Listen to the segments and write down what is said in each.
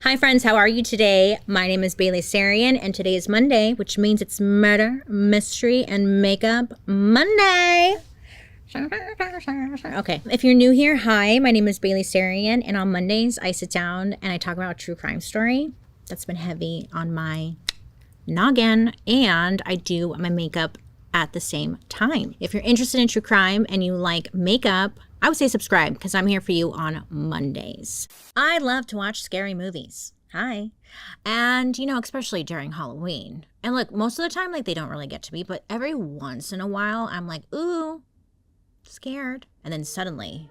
Hi friends, how are you today? My name is Bailey Sarian and today is Monday, which means it's Murder, Mystery, and Makeup Monday. Okay, if you're new here, hi, my name is Bailey Sarian and on Mondays I sit down and I talk about a true crime story that's been heavy on my noggin and I do my makeup at the same time. If you're interested in true crime and you like makeup, I would say subscribe because I'm here for you on Mondays. I love to watch scary movies. Hi. And, especially during Halloween. And look, most of the time, they don't really get to me, but every once in a while, I'm like, ooh, scared. And then suddenly,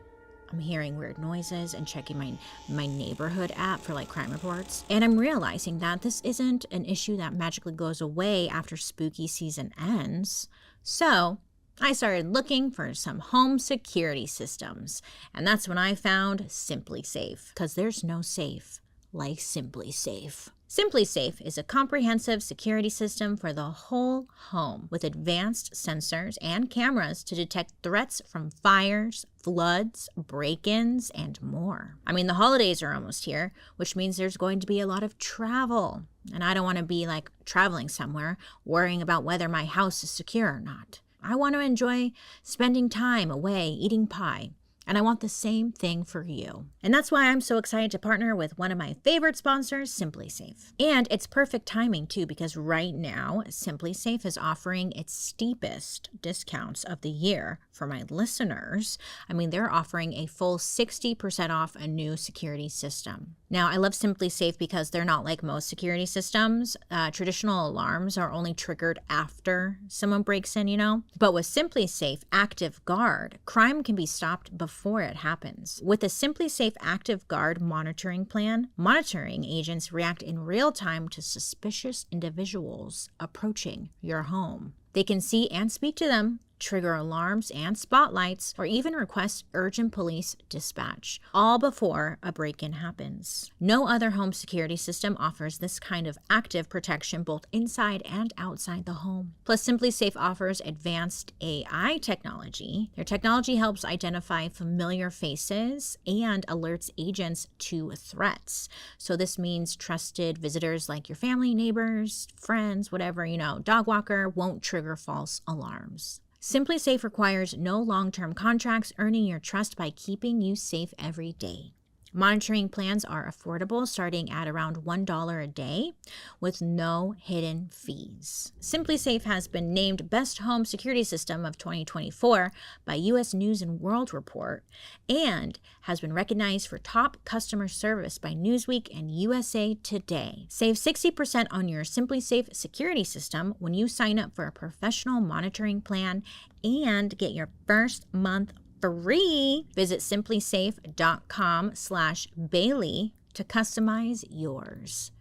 I'm hearing weird noises and checking my neighborhood app for crime reports. And I'm realizing that this isn't an issue that magically goes away after spooky season ends. So I started looking for some home security systems. And that's when I found Simply Safe, because there's no safe like Simply Safe. Simply Safe is a comprehensive security system for the whole home with advanced sensors and cameras to detect threats from fires, floods, break-ins, and more. The holidays are almost here, which means there's going to be a lot of travel. And I don't want to be traveling somewhere, worrying about whether my house is secure or not. I want to enjoy spending time away eating pie. And I want the same thing for you. And that's why I'm so excited to partner with one of my favorite sponsors, Simply Safe. And it's perfect timing too, because right now, Simply Safe is offering its steepest discounts of the year for my listeners. They're offering a full 60% off a new security system. Now, I love Simply Safe because they're not like most security systems. Traditional alarms are only triggered after someone breaks in, But with Simply Safe Active Guard, crime can be stopped before it happens. With a Simply Safe Active Guard monitoring plan, monitoring agents react in real time to suspicious individuals approaching your home. They can see and speak to them, trigger alarms and spotlights, or even request urgent police dispatch, all before a break-in happens. No other home security system offers this kind of active protection both inside and outside the home. Plus, Simply Safe offers advanced AI technology. Their technology helps identify familiar faces and alerts agents to threats. So this means trusted visitors like your family, neighbors, friends, whatever, dog walker won't trigger false alarms. Simply Safe requires no long-term contracts, earning your trust by keeping you safe every day. Monitoring plans are affordable, starting at around $1 a day with no hidden fees. Simply Safe has been named Best Home Security System of 2024 by U.S. News & World Report and has been recognized for top customer service by Newsweek and USA Today. Save 60% on your Simply Safe security system when you sign up for a professional monitoring plan and get your first month free. Visit simplysafe.com/Bailey to customize yours.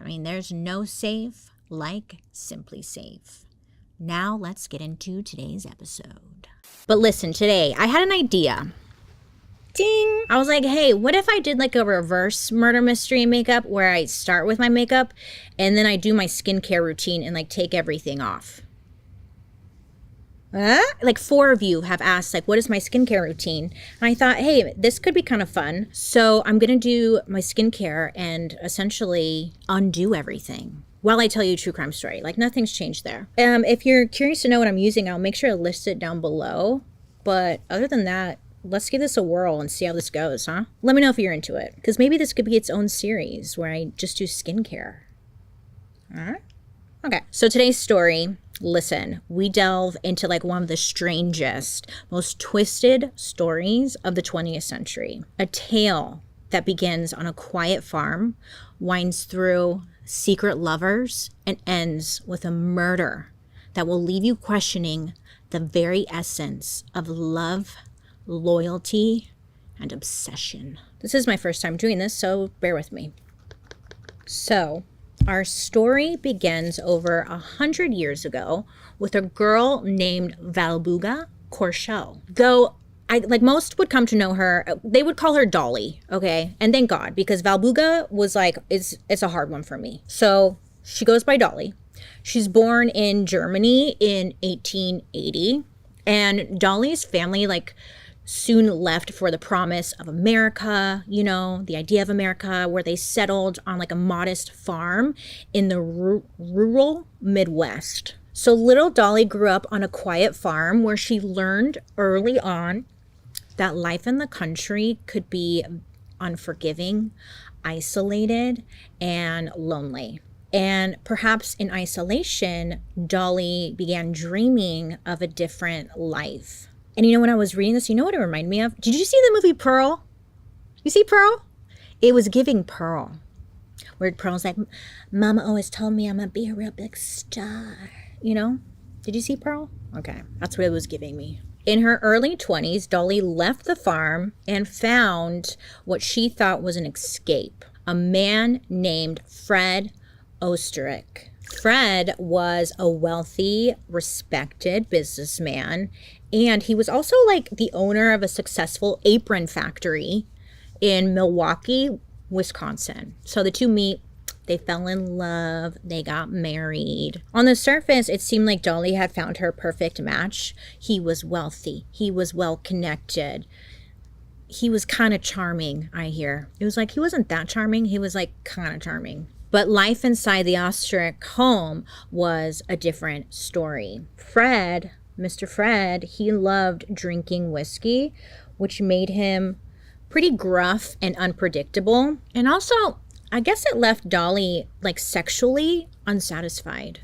There's no safe like Simply Safe. Now let's get into today's episode. But listen, today I had an idea. Ding! I was like, hey, what if I did a reverse murder mystery makeup where I start with my makeup and then I do my skincare routine and take everything off? 4 of you have asked, what is my skincare routine? And I thought, hey, this could be kind of fun. So I'm going to do my skincare and essentially undo everything while I tell you a true crime story. Nothing's changed there. If you're curious to know what I'm using, I'll make sure to list it down below. But other than that, let's give this a whirl and see how this goes, huh? Let me know if you're into it. Because maybe this could be its own series where I just do skincare. All right? Okay, so today's story, listen, we delve into one of the strangest, most twisted stories of the 20th century. A tale that begins on a quiet farm, winds through secret lovers, and ends with a murder that will leave you questioning the very essence of love, loyalty, and obsession. This is my first time doing this, so bear with me. So, our story begins over 100 years ago with a girl named Valbuga Korshel. Though most would come to know her, they would call her Dolly, okay? And thank God, because Valbuga was it's a hard one for me. So she goes by Dolly. She's born in Germany in 1880. And Dolly's family soon left for the promise of America, you know, the idea of America, where they settled on like a modest farm in the rural Midwest. So little Dolly grew up on a quiet farm where she learned early on that life in the country could be unforgiving, isolated, and lonely. And perhaps in isolation, Dolly began dreaming of a different life. And you know, when I was reading this, you know what it reminded me of? Did you see the movie Pearl? You see Pearl? It was giving Pearl. Where Pearl's like, Mama always told me I'm going to be a real big star. You know? Did you see Pearl? Okay, that's what it was giving me. In her early 20s, Dolly left the farm and found what she thought was an escape. A man named Fred Osterich. Fred was a wealthy, respected businessman, and he was also like the owner of a successful apron factory in Milwaukee, Wisconsin. So the two meet, they fell in love, they got married. On the surface, it seemed like Dolly had found her perfect match. He was wealthy, he was well connected. He was kind of charming, I hear. It was like he wasn't that charming, he was like kind of charming. But life inside the Osterich home was a different story. Mr. Fred, he loved drinking whiskey, which made him pretty gruff and unpredictable. And also, I guess it left Dolly like sexually unsatisfied.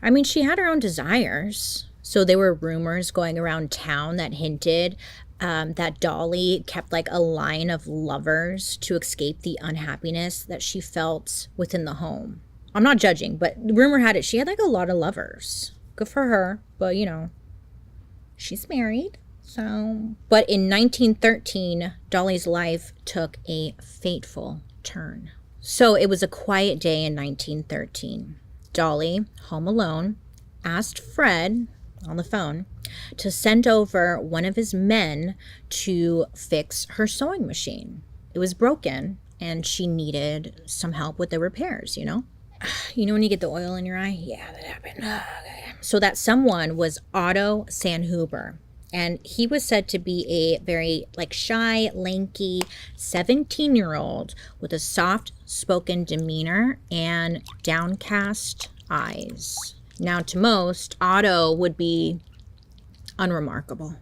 I mean, she had her own desires. So there were rumors going around town that hinted that Dolly kept like a line of lovers to escape the unhappiness that she felt within the home. I'm not judging, but rumor had it she had like a lot of lovers. Good for her, but you know, she's married. So, but in 1913, Dolly's life took a fateful turn. So it was a quiet day in 1913. Dolly, home alone, asked Fred on the phone to send over one of his men to fix her sewing machine. It was broken and she needed some help with the repairs, you know? You know when you get the oil in your eye? Yeah, that happened. So that someone was Otto Sanhuber. And he was said to be a very like shy, lanky 17-year-old with a soft-spoken demeanor and downcast eyes. Now, to most, Otto would be unremarkable,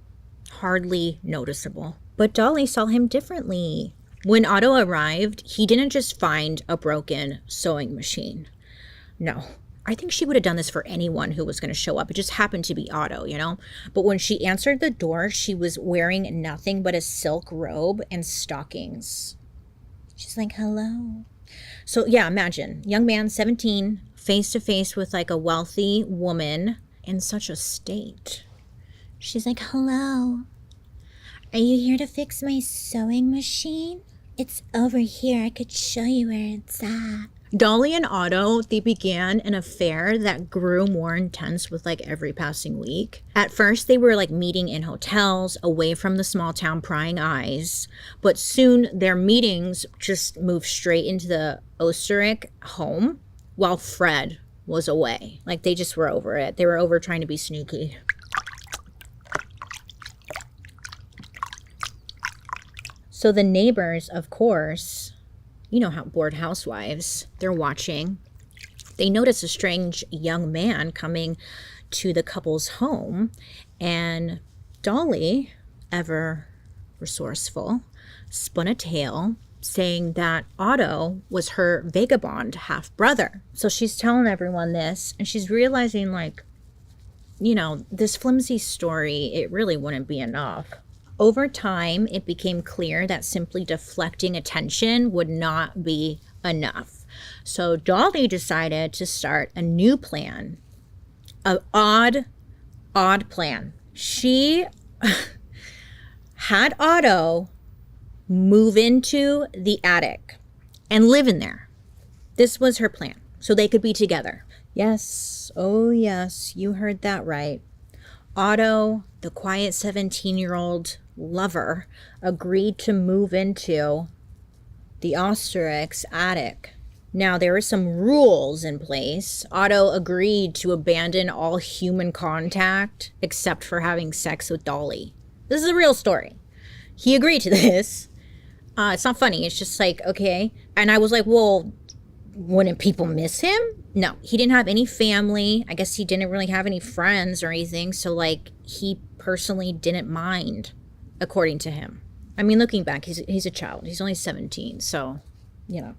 hardly noticeable. But Dolly saw him differently. When Otto arrived, he didn't just find a broken sewing machine. No, I think she would have done this for anyone who was going to show up. It just happened to be Otto, you know? But when she answered the door, she was wearing nothing but a silk robe and stockings. She's like, hello. So yeah, imagine, young man, 17, face to face with like a wealthy woman in such a state. She's like, hello. Are you here to fix my sewing machine? It's over here. I could show you where it's at. Dolly and Otto, they began an affair that grew more intense with like every passing week. At first, they were like meeting in hotels away from the small town prying eyes. But soon their meetings just moved straight into the Osterich home while Fred was away. Like they just were over it. They were over trying to be sneaky. So the neighbors, of course, you know how bored housewives, they're watching. They notice a strange young man coming to the couple's home, and Dolly, ever resourceful, spun a tale saying that Otto was her vagabond half-brother. So she's telling everyone this, and she's realizing like, you know, this flimsy story, it really wouldn't be enough. Over time, it became clear that simply deflecting attention would not be enough. So Dolly decided to start a new plan, an odd plan. She had Otto move into the attic and live in there. This was her plan, so they could be together. Yes, oh yes, you heard that right. Otto, the quiet 17-year-old lover, agreed to move into the Osterich's attic. Now, there were some rules in place. Otto agreed to abandon all human contact except for having sex with Dolly. This is a real story. He agreed to this. It's not funny. It's just like, okay. And I was like, well, wouldn't people miss him? No, he didn't have any family. I guess he didn't really have any friends or anything. So, like, he personally didn't mind, according to him. I mean, looking back, he's a child. He's only 17. So, you know,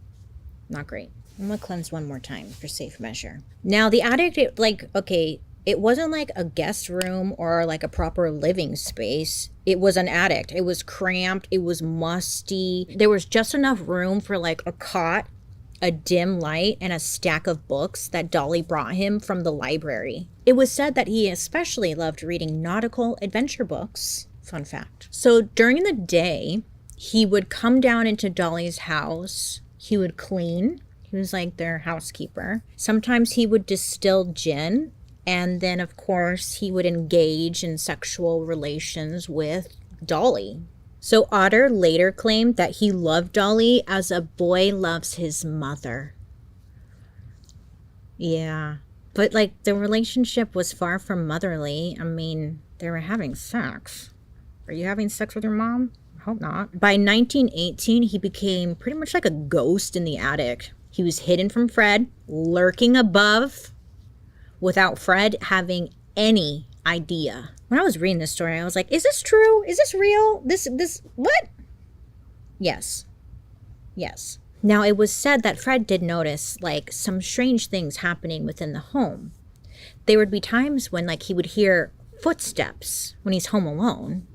not great. I'm going to cleanse one more time for safe measure. Now, the attic, it wasn't like a guest room or like a proper living space. It was an attic. It was cramped. It was musty. There was just enough room for like a cot, a dim light, and a stack of books that Dolly brought him from the library. It was said that he especially loved reading nautical adventure books. Fun fact. So during the day, he would come down into Dolly's house. He would clean. He was like their housekeeper. Sometimes he would distill gin. And then, of course, he would engage in sexual relations with Dolly. So Otter later claimed that he loved Dolly as a boy loves his mother. Yeah. But, like, the relationship was far from motherly. I mean, they were having sex. Are you having sex with your mom? I hope not. By 1918, he became pretty much like a ghost in the attic. He was hidden from Fred, lurking above, without Fred having any idea. When I was reading this story, I was like, is this true? Is this real? This, what? Yes. Yes. Now, it was said that Fred did notice, like, some strange things happening within the home. There would be times when, like, he would hear footsteps when he's home alone.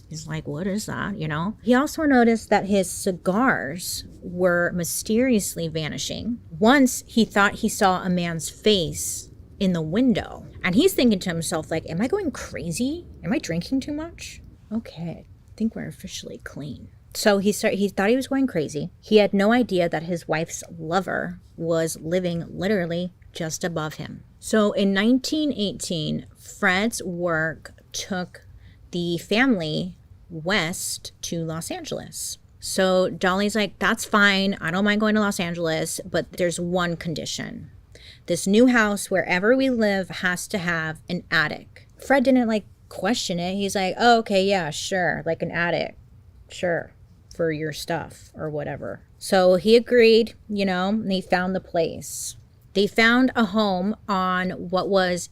He's like, what is that, you know? He also noticed that his cigars were mysteriously vanishing. Once, he thought he saw a man's face in the window. And he's thinking to himself, like, am I going crazy? Am I drinking too much? Okay, I think we're officially clean. So he thought he was going crazy. He had no idea that his wife's lover was living literally just above him. So in 1918, Fred's work took the family west to Los Angeles. So Dolly's like, that's fine. I don't mind going to Los Angeles, but there's one condition. This new house, wherever we live, has to have an attic. Fred didn't like question it. He's like, oh, okay, yeah, sure. Like an attic. Sure. For your stuff or whatever. So he agreed, you know, and they found the place. They found a home on what was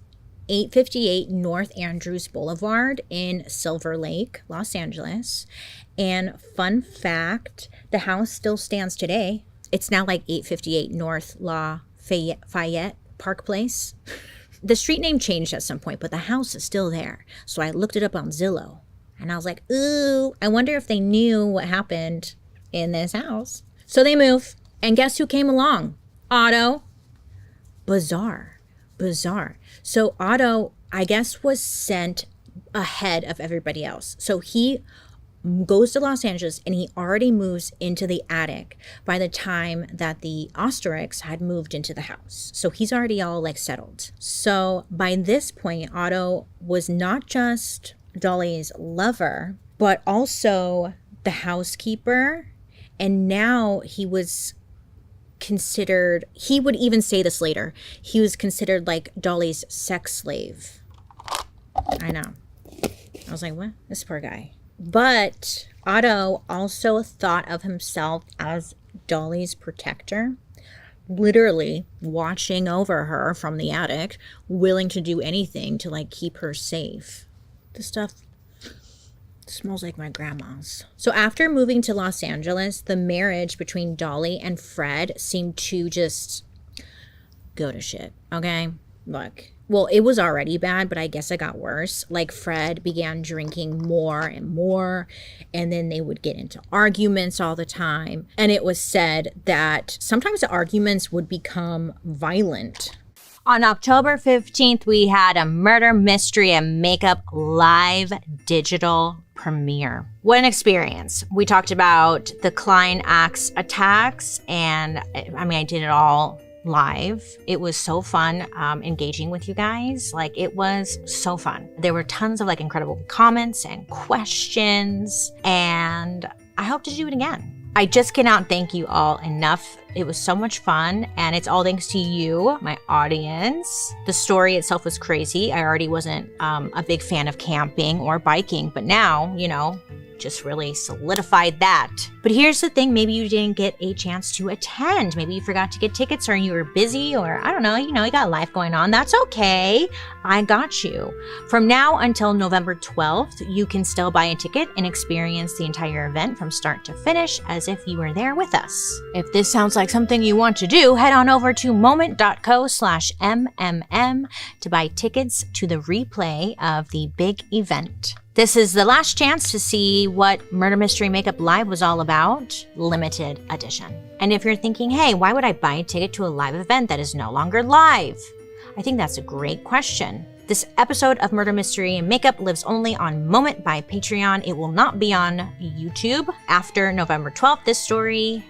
858 North Andrews Boulevard in Silver Lake, Los Angeles. And fun fact, the house still stands today. It's now like 858 North Lafayette Park Place. The street name changed at some point, but the house is still there. So I looked it up on Zillow. And I was like, ooh, I wonder if they knew what happened in this house. So they move. And guess who came along? Otto. Bizarre. So Otto, I guess, was sent ahead of everybody else. So he goes to Los Angeles and he already moves into the attic by the time that the Ostericks had moved into the house. So he's already all like settled. So by this point, Otto was not just Dolly's lover, but also the housekeeper. And now he was considered, he would even say this later, he was considered like Dolly's sex slave. I know. I was like, what? This poor guy. But Otto also thought of himself as Dolly's protector, literally watching over her from the attic, willing to do anything to like keep her safe. This stuff smells like my grandma's. So after moving to Los Angeles, the marriage between Dolly and Fred seemed to just go to shit, okay? Look, well, it was already bad, but I guess it got worse. Like, Fred began drinking more and more, and then they would get into arguments all the time. And it was said that sometimes the arguments would become violent. On October 15th, we had a murder mystery and makeup live digital premiere. What an experience. We talked about the Klein Axe attacks, and I mean, I did it all live. It was so fun engaging with you guys. Like, it was so fun. There were tons of like incredible comments and questions, and I hope to do it again. I just cannot thank you all enough. It was so much fun, and it's all thanks to you, my audience. The story itself was crazy. I already wasn't a big fan of camping or biking, but now, just really solidified that. But here's the thing, maybe you didn't get a chance to attend. Maybe you forgot to get tickets, or you were busy, or I don't know, you got life going on. That's okay. I got you. From now until November 12th, you can still buy a ticket and experience the entire event from start to finish as if you were there with us. If this sounds like something you want to do, head on over to moment.co/MMM to buy tickets to the replay of the big event. This is the last chance to see what Murder Mystery Makeup Live was all about, limited edition. And if you're thinking, hey, why would I buy a ticket to a live event that is no longer live? I think that's a great question. This episode of Murder Mystery and Makeup lives only on Moment by Patreon. It will not be on YouTube after November 12th. This story,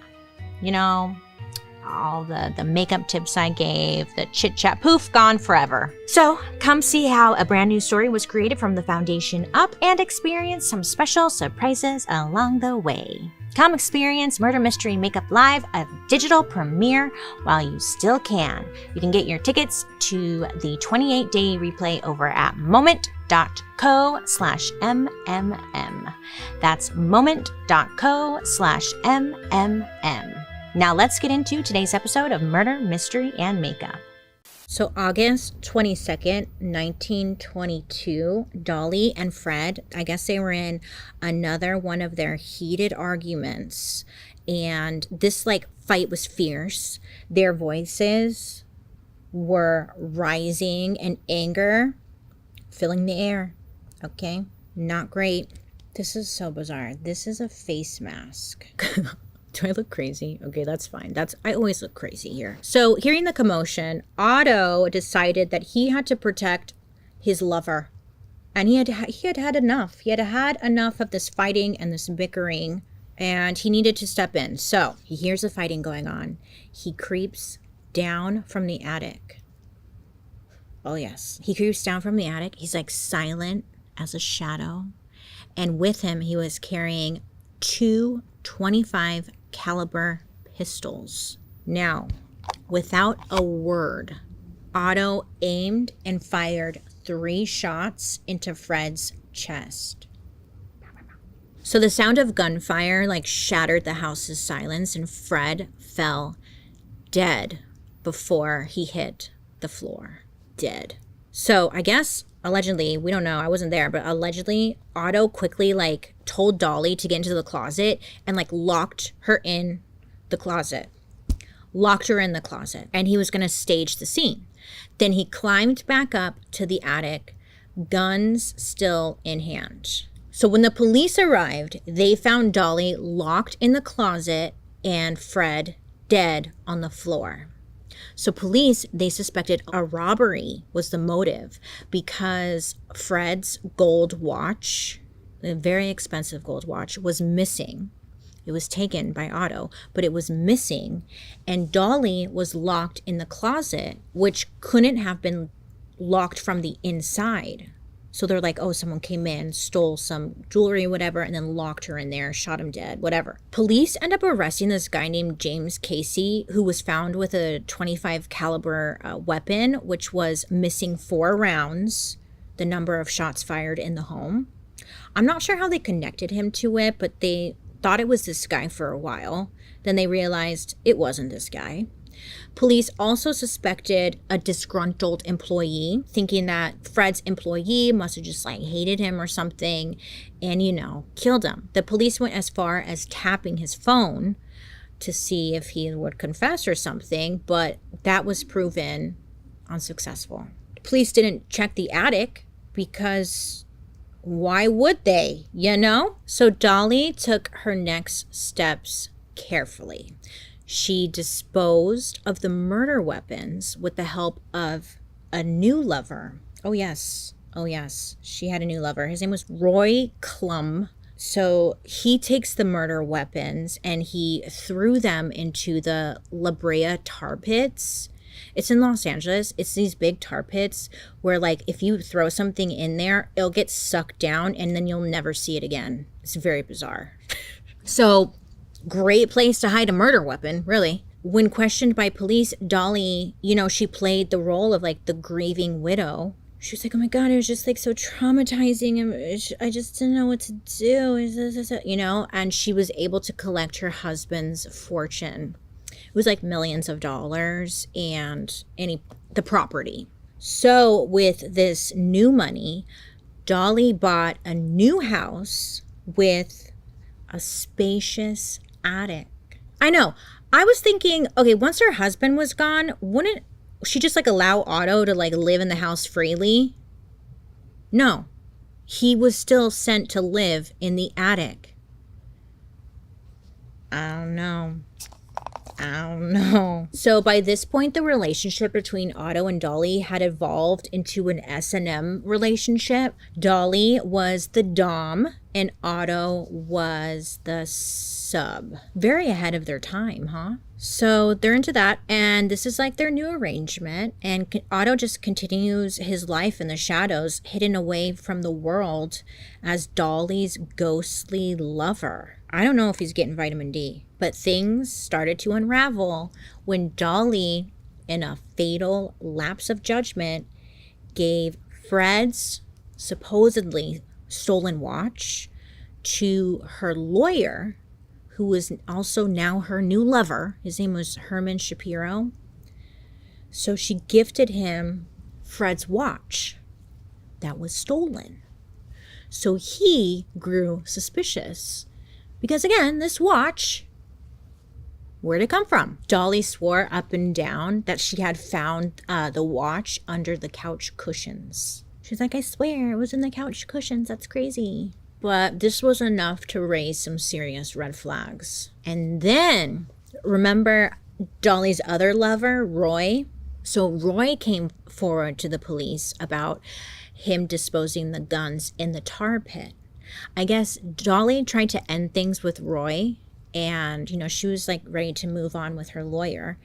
all the makeup tips I gave, the chit chat, poof, gone forever. So come see how a brand new story was created from the foundation up and experience some special surprises along the way. Come experience Murder Mystery Makeup Live, a digital premiere while you still can. You can get your tickets to the 28-day replay over at moment.co/MMM. That's moment.co/MMM. Now let's get into today's episode of Murder, Mystery, and Makeup. So August 22nd, 1922, Dolly and Fred, I guess they were in another one of their heated arguments. And this fight was fierce. Their voices were rising in anger, filling the air. Okay, not great. This is so bizarre. This is a face mask. Do I look crazy? Okay, that's fine. I always look crazy here. So hearing the commotion, Otto decided that he had to protect his lover. And he had had enough. He had had enough of this fighting and this bickering, and he needed to step in. So he hears the fighting going on. He creeps down from the attic. Oh yes. He creeps down from the attic. He's silent as a shadow. And with him, he was carrying 2 .25 caliber pistols. Now, without a word, Otto aimed and fired 3 shots into Fred's chest. So the sound of gunfire shattered the house's silence, and Fred fell dead before he hit the floor. Dead. So I guess allegedly, we don't know, I wasn't there, but allegedly Otto quickly told Dolly to get into the closet and locked her in the closet. And he was going to stage the scene. Then he climbed back up to the attic, guns still in hand. So when the police arrived, they found Dolly locked in the closet and Fred dead on the floor. So police, they suspected a robbery was the motive because Fred's gold watch, a very expensive gold watch, was missing. It was taken by Otto, but it was missing. And Dolly was locked in the closet, which couldn't have been locked from the inside. So they're oh, someone came in, stole some jewelry, whatever, and then locked her in there, shot him dead, whatever. Police end up arresting this guy named James Casey, who was found with a .25 caliber weapon, which was missing 4 rounds, the number of shots fired in the home. I'm not sure how they connected him to it, but they thought it was this guy for a while. Then they realized it wasn't this guy. Police also suspected a disgruntled employee, thinking that Fred's employee must have just hated him or something and, killed him. The police went as far as tapping his phone to see if he would confess or something, but that was proven unsuccessful. Police didn't check the attic because why would they, So Dolly took her next steps carefully. She disposed of the murder weapons with the help of a new lover. Oh, yes. She had a new lover. His name was Roy Klum. So he takes the murder weapons and he threw them into the La Brea tar pits. It's in Los Angeles. It's these big tar pits where if you throw something in there, it'll get sucked down and then you'll never see it again. It's very bizarre. So Great place to hide a murder weapon, really. When questioned by police, Dolly, she played the role of like the grieving widow. She was like, oh my God, it was just like so traumatizing. And I just didn't know what to do, and she was able to collect her husband's fortune. It was like millions of dollars and the property. So with this new money, Dolly bought a new house with a spacious attic. I know. I was thinking, okay, once her husband was gone, wouldn't she just like allow Otto to like live in the house freely? No. He was still sent to live in the attic. I don't know. So by this point, the relationship between Otto and Dolly had evolved into an S&M relationship. Dolly was the dom and Otto was the sub. Very ahead of their time, huh? So they're into that, and this is like their new arrangement, and Otto just continues his life in the shadows, hidden away from the world as Dolly's ghostly lover. I don't know if he's getting vitamin D, but things started to unravel when Dolly, in a fatal lapse of judgment, gave Fred's supposedly stolen watch to her lawyer, who was also now her new lover. His name was Herman Shapiro. So she gifted him Fred's watch that was stolen. So he grew suspicious because, again, this watch, where'd it come from? Dolly swore up and down that she had found the watch under the couch cushions. She's like, I swear it was in the couch cushions. That's crazy. But this was enough to raise some serious red flags. And then, remember Dolly's other lover, Roy? So Roy came forward to the police about him disposing the guns in the tar pit. I guess Dolly tried to end things with Roy, and, she was like ready to move on with her lawyer.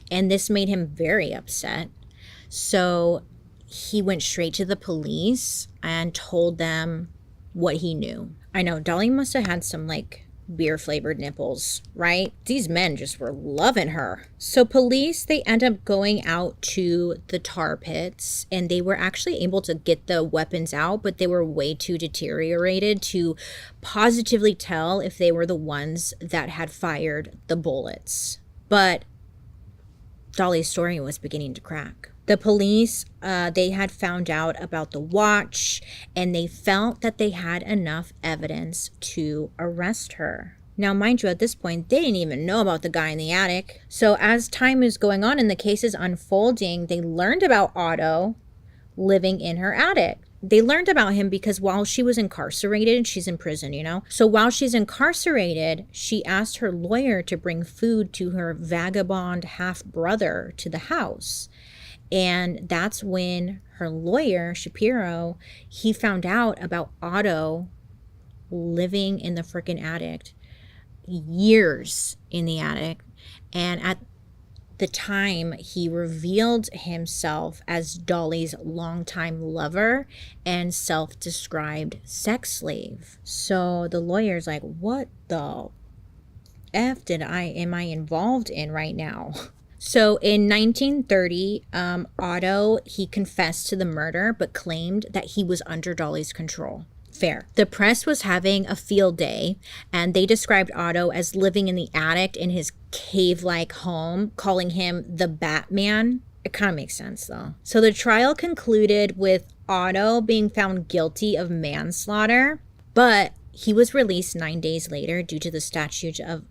And this made him very upset. So he went straight to the police and told them what he knew. I know, Dolly must have had some like beer flavored nipples, right? These men just were loving her. So police, they end up going out to the tar pits, and they were actually able to get the weapons out, but they were way too deteriorated to positively tell if they were the ones that had fired the bullets. But Dolly's story was beginning to crack. The police, they had found out about the watch, and they felt that they had enough evidence to arrest her. Now, mind you, at this point, they didn't even know about the guy in the attic. So as time is going on and the case is unfolding, they learned about Otto living in her attic. They learned about him because while she was incarcerated, she's in prison, So while she's incarcerated, she asked her lawyer to bring food to her vagabond half-brother to the house. And that's when her lawyer, Shapiro, he found out about Otto living in the freaking attic, years in the attic. And at the time, he revealed himself as Dolly's longtime lover and self-described sex slave. So the lawyer's like, what the F am I involved in right now? So in 1930, Otto, he confessed to the murder, but claimed that he was under Dolly's control. Fair. The press was having a field day, and they described Otto as living in the attic in his cave-like home, calling him the Batman. It kind of makes sense, though. So the trial concluded with Otto being found guilty of manslaughter, but he was released 9 days later due to the statute of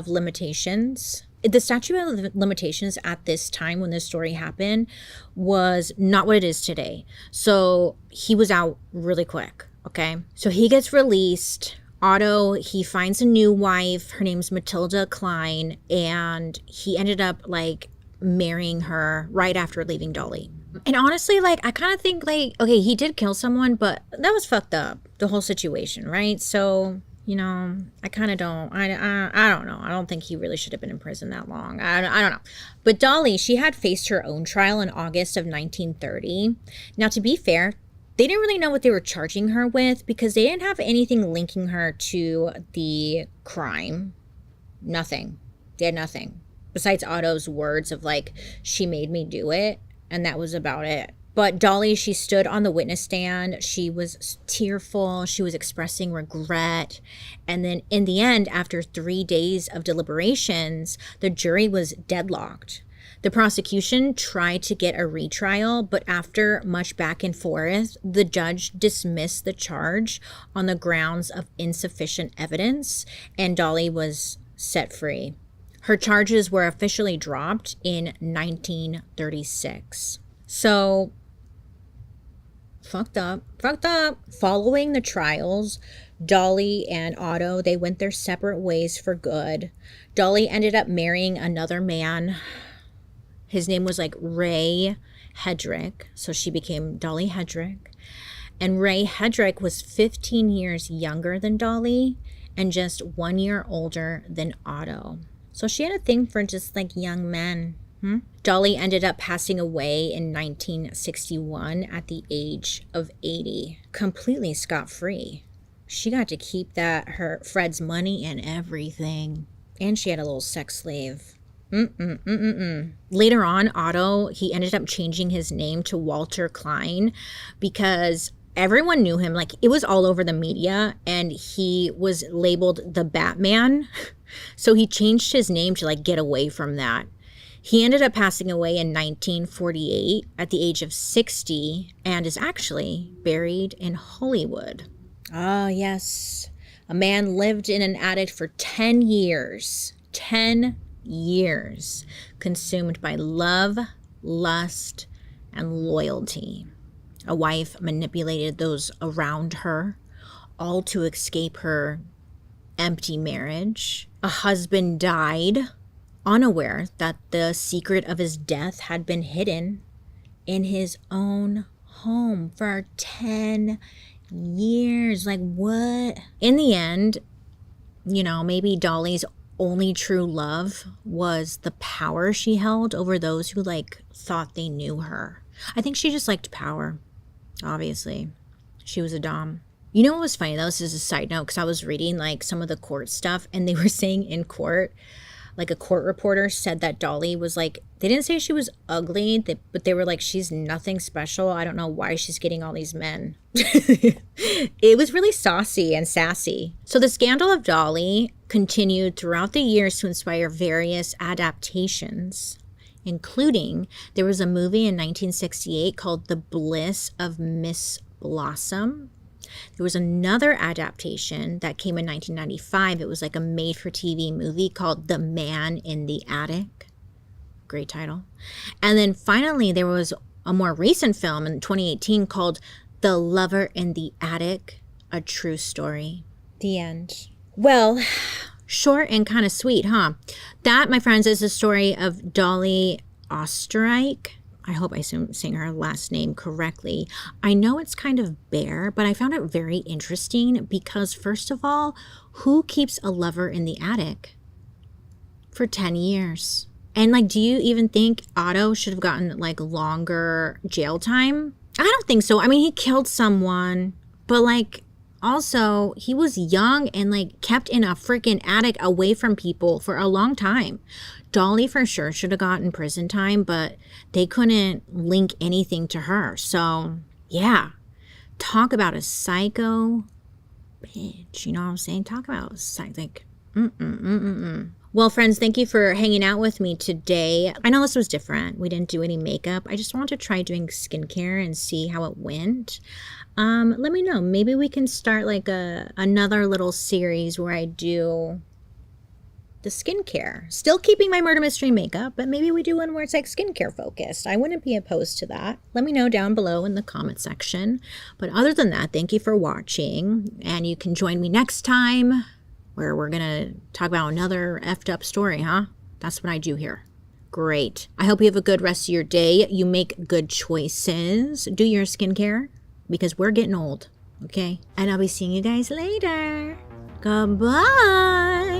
limitations. The statute of limitations at this time when this story happened was not what it is today. So he was out really quick, okay? So he gets released. Otto, he finds a new wife. Her name's Matilda Klein, and he ended up like marrying her right after leaving Dolly. And honestly, like, I kind of think like, okay, he did kill someone, but that was fucked up, the whole situation, right? So, I kind of don't, I don't know. I don't think he really should have been in prison that long. I don't know. But Dolly, she had faced her own trial in August of 1930. Now, to be fair, They didn't really know what they were charging her with because they didn't have anything linking her to the crime. Nothing. They had nothing. Besides Otto's words of like, she made me do it. And that was about it. But Dolly, she stood on the witness stand. She was tearful. She was expressing regret. And then in the end, after 3 days of deliberations, the jury was deadlocked. The prosecution tried to get a retrial, but after much back and forth, the judge dismissed the charge on the grounds of insufficient evidence, and Dolly was set free. Her charges were officially dropped in 1936. So, fucked up. Following the trials, Dolly and Otto, they went their separate ways for good. Dolly ended up marrying another man. His name was like Ray Hedrick, so she became Dolly Hedrick. And Ray Hedrick was 15 years younger than Dolly and just 1 year older than Otto. So she had a thing for just like young men. Dolly ended up passing away in 1961 at the age of 80, completely scot-free. She got to keep her Fred's money and everything. And she had a little sex slave. Later on, Otto, he ended up changing his name to Walter Klein because everyone knew him. Like, it was all over the media, and he was labeled the Batman. So he changed his name to like get away from that. He ended up passing away in 1948 at the age of 60 and is actually buried in Hollywood. Ah, yes. A man lived in an attic for 10 years. 10 years. Consumed by love, lust, and loyalty. A wife manipulated those around her, all to escape her empty marriage. A husband died, unaware that the secret of his death had been hidden in his own home for 10 years. Like, what? In the end, maybe Dolly's only true love was the power she held over those who like thought they knew her. I think she just liked power. Obviously, she was a dom. You know what was funny though? This is a side note because I was reading like some of the court stuff, and they were saying in court, like a court reporter said that Dolly was like, they didn't say she was ugly, but they were like, she's nothing special. I don't know why she's getting all these men. It was really saucy and sassy. So the scandal of Dolly continued throughout the years to inspire various adaptations, including there was a movie in 1968 called The Bliss of Miss Blossom. There was another adaptation that came in 1995. It was like a made-for-TV movie called The Man in the Attic. Great title. And then finally, there was a more recent film in 2018 called The Lover in the Attic, A True Story. The end. Well, short and kind of sweet, huh? That, my friends, is the story of Dolly Osterreich. I hope I'm saying her last name correctly. I know it's kind of bare, but I found it very interesting because, first of all, who keeps a lover in the attic for 10 years? And, like, do you even think Otto should have gotten, like, longer jail time? I don't think so. I mean, he killed someone, but, like, also, he was young and, like, kept in a freaking attic away from people for a long time. Dolly for sure should have gotten prison time, but they couldn't link anything to her. So, yeah. Talk about a psycho bitch. You know what I'm saying? Talk about Well, friends, thank you for hanging out with me today. I know this was different. We didn't do any makeup. I just wanted to try doing skincare and see how it went. Let me know. Maybe we can start like another little series where I do the skincare. Still keeping my murder mystery makeup, but maybe we do one where it's like skincare focused. I wouldn't be opposed to that. Let me know down below in the comment section. But other than that, thank you for watching. And you can join me next time where we're going to talk about another effed up story, huh? That's what I do here. Great. I hope you have a good rest of your day. You make good choices. Do your skincare because we're getting old, okay? And I'll be seeing you guys later. Goodbye.